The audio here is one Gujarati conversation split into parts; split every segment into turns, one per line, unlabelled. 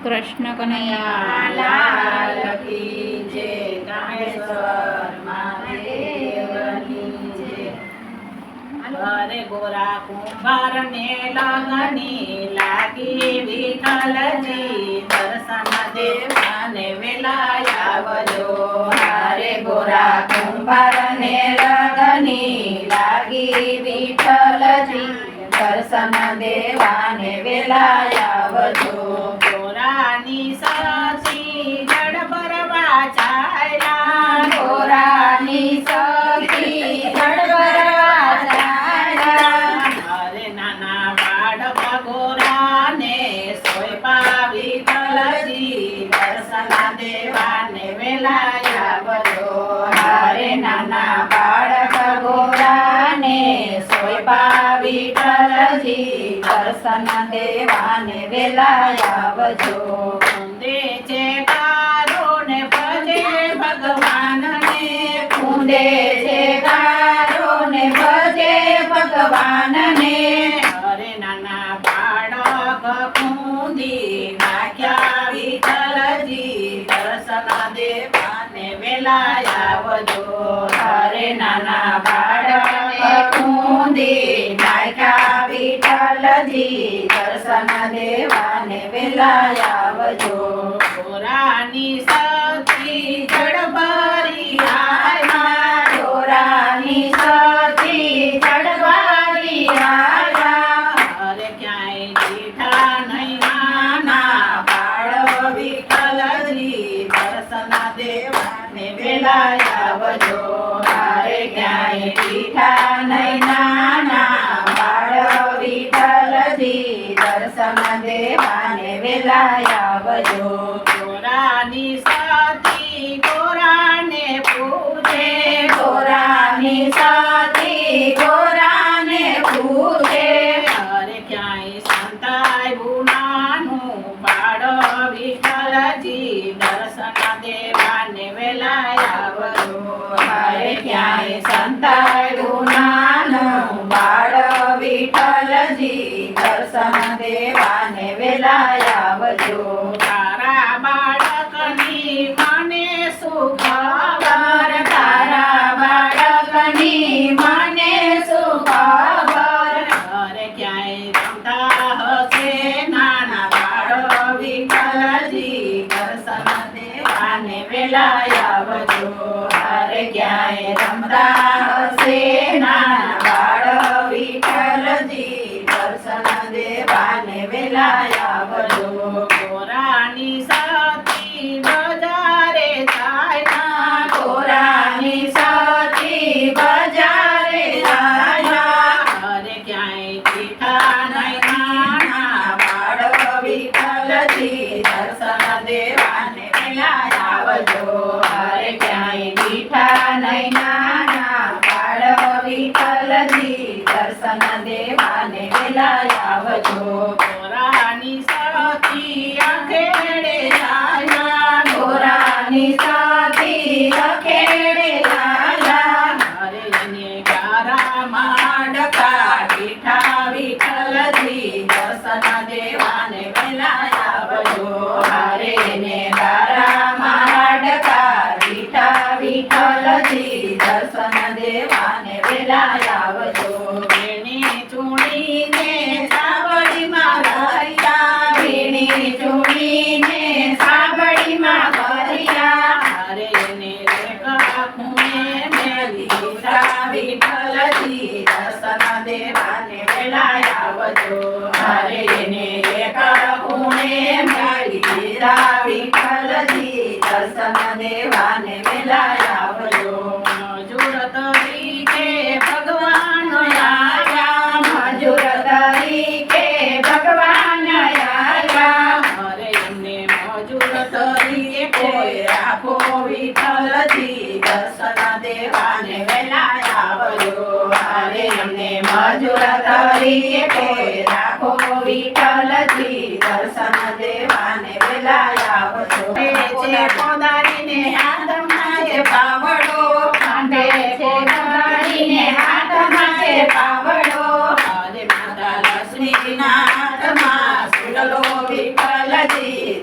કૃષ્ણ કનૈયા
લાલ કી જય, કામેશ્વર મહાદેવની જય. અરે ગોરા કુંભારને લગની લાગી વિઠ્ઠલજી, દર્શન દેવાને વેલા આવજો.
હરે ગોરા કુંભારને લગની લાગી વિઠ્ઠલજી, દર્શન દેવાને વેલા આવજો.
ગોરાની સખી જળ ભરવા ચાલ્યા,
ગોરાની સખી જળ ભરવા ચાલ્યા.
અરે નાના બાળક ગોરાને સોયપા વિઠ્ઠલજી, દર્શન દેવાને વેલા આવજો.
હરે નાના બાળક ગોરાને સોયપા વિઠ્ઠલજી, દર્શન દેવાને વેલા આવજો.
કુંદે છે કારો ને ભજે ભગવાનને,
કુંડે છે ગારો ને ભજે ભગવાનને.
અરે નાના બાળક કુંદી નાખ્યા વિઠ્ઠલજી, દર્શન દેવાને વેલા આવજો.
હરે નાના બાળક કુંદી નાખ્યા વિઠ્ઠલજી, દર્શન દેવાને વેલા આવજો.
ગોરાની સખી જળ ભરી આવ્યા,
ગોરાની સખી ચડવારી આવ્યા.
અરે ક્યાંય દીઠા નહીં નાના
બાળો
વિઠ્ઠલજી, દર્શન દેવાને વેલા આવજો.
હરે ક્યાંય દીઠા નહીં નાના બાળો વિઠ્ઠલજી, દર્શન દેવાને વેલા આવજો.
ગોરાની સખી ગોરાને પૂછે,
ગોરાની સખી ગોરાને પૂછે.
અરે ક્યાંય સંતાયું નાનું બાળ વિઠ્ઠલજી, દર્શન દેવાને વેલા આવજો.
હરે ક્યાંય સંતાયું નાનું બાળ વિઠ્ઠલજી, દર્શન દેવાને વેલા આવજો.
તારા બાળકની મને સુખ
ખબર તારા બાળકની મને શું ખબર.
અરે ક્યાંય રમતા હશે નાના બાળ વિઠ્ઠલજી, દર્શન દેવાને વેલા આવજો.
હરે ક્યાંય રમતા હશે નાના બાળ વિઠ્ઠલજી, દર્શન દેવાને વેલા આવજો.
ગોરાની સખી બજારે ચાલ્યા,
ગોરાની સખી બજારે આવ્યા.
અરે ક્યાંય દીઠા નહીં નાના
બાળ વિઠ્ઠલજી, દર્શન દેવાને વેલા આવજો. હરે ક્યાંય દીઠા નહીં નાના બાળ વિઠ્ઠલજી, દર્શન દેવાને વેલા આવજો.
ગોરાની સખી અખેડે ચાલ્યા,
ગોરાની સખી અખેડે આવ્યા.
અરે એને ગારામાં
ડકા દીઠા વિઠ્ઠલજી, દર્શન દેવાને વેલા આવજો. હરે ને ગારામાં ડકા દીઠા વિઠ્ઠલજી, દર્શન દેવાને વેલા આવજો.
એની ચૂડીને સાવડીમાં
ભર્યા વીણી ચૂડીને સાબડીમાં ભર્યા.
અરે એને રેખા ખૂણે મેલી
દીઠા વિઠ્ઠલજી, દર્શન દેવાને વેલા આવજો. હરે ને એક ખૂણે મારી દીધા વિઠ્ઠલજી, દર્શન દેવાને વેલા આવજો.
મજૂર તરીકે ભગવાન આવ્યા,
મજૂર તરીકે ભગવાન આવ્યા.
અરે એમને મજૂર તરીકે કોઈ
રાખો વિઠ્ઠલજી, દર્શન દેવાને વેલા આવજો. હરે એમને મજૂર તરીકે કોઈ રાખો વિઠ્ઠલજી, દર્શન દેવાને વેલા આવજો.
છે પોદારીને
હાથમાં છે પાવડો, કાંઠે છે કોદાળીને હાથમાં છે પાવડો.
અરે માતા લક્ષ્મી
લક્ષ્મીના હાથમાં સુડલો વિઠ્ઠલજી,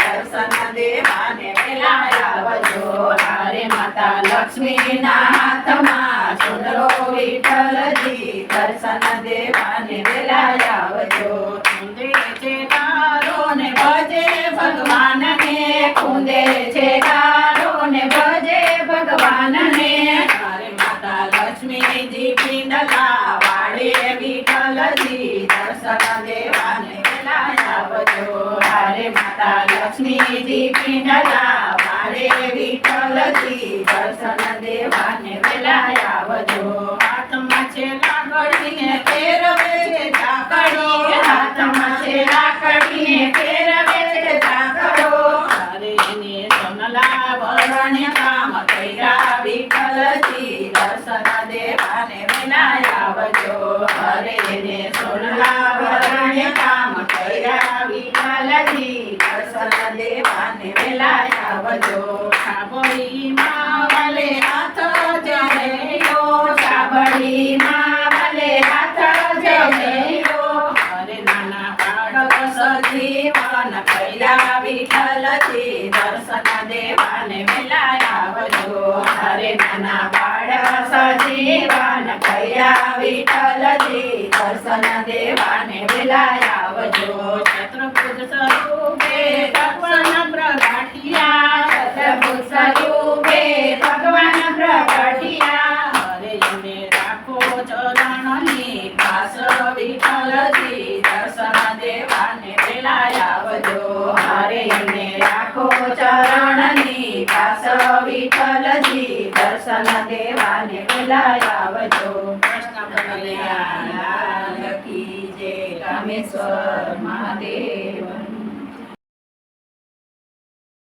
વિઠ્ઠલજી દર્શન દેવાને વેલા આવજો
કુંદે છે તારો
ને ભજે ભગવાનને કુંદે છે ગારો ને ભજે ભગવાનને
તારે
માતા લક્ષ્મીજી પિંડલા વાળે વિઠ્ઠલજી દર્શન દેવાને વેલા આવજો હારે માતા લક્ષ્મીજી પિંડલા વાળે વિઠ્ઠલજી દર્શન દેવાને વેલા આવજો
હાથમાં છે લાકડીને
ફેરવે છે ઝાકડી હાથમાં છે લાકડીને ફેરવે છે ઝાકડો
તારે એને સોનલા
વરણ્ય કામ કર્યા વિઠ્ઠલજી દર્શન દેવાને વેલા આવજો હરે ને સોનલા વરણ્ય કામ કર્યા વિઠ્ઠલજી દર્શન દેવાને વેલા આવજો
સાબરીમાં
વાલે હાથ જમેલો સાબરીમાં વાલે હાથ જમેલો
અરે નાના
બાળક સજીવન કર્યા વિઠ્ઠલજી દર્શન દેવાને વેલા આવજો હરે નાના બાળક સજીવન કર્યા વિઠ્ઠલજી દર્શન દેવાને વેલા આવજો
છત્રપુર સ્વરૂપે ભગવાન પ્રગાટિયા
છત્રપુર સ્વરૂપે ભગવાન પ્રગટ્યા
અરે એને રાખો ચરણની
પાસ વિઠ્ઠલજી દર્શન દેવાને વેલા આવજો હરે ને રાખો ચરણની પાસ વિઠ્ઠલજી દર્શન દેવાને વેલા આવજો
કૃષ્ણ કનૈયા
લાલ કી જય રામેશ્વર મહાદેવ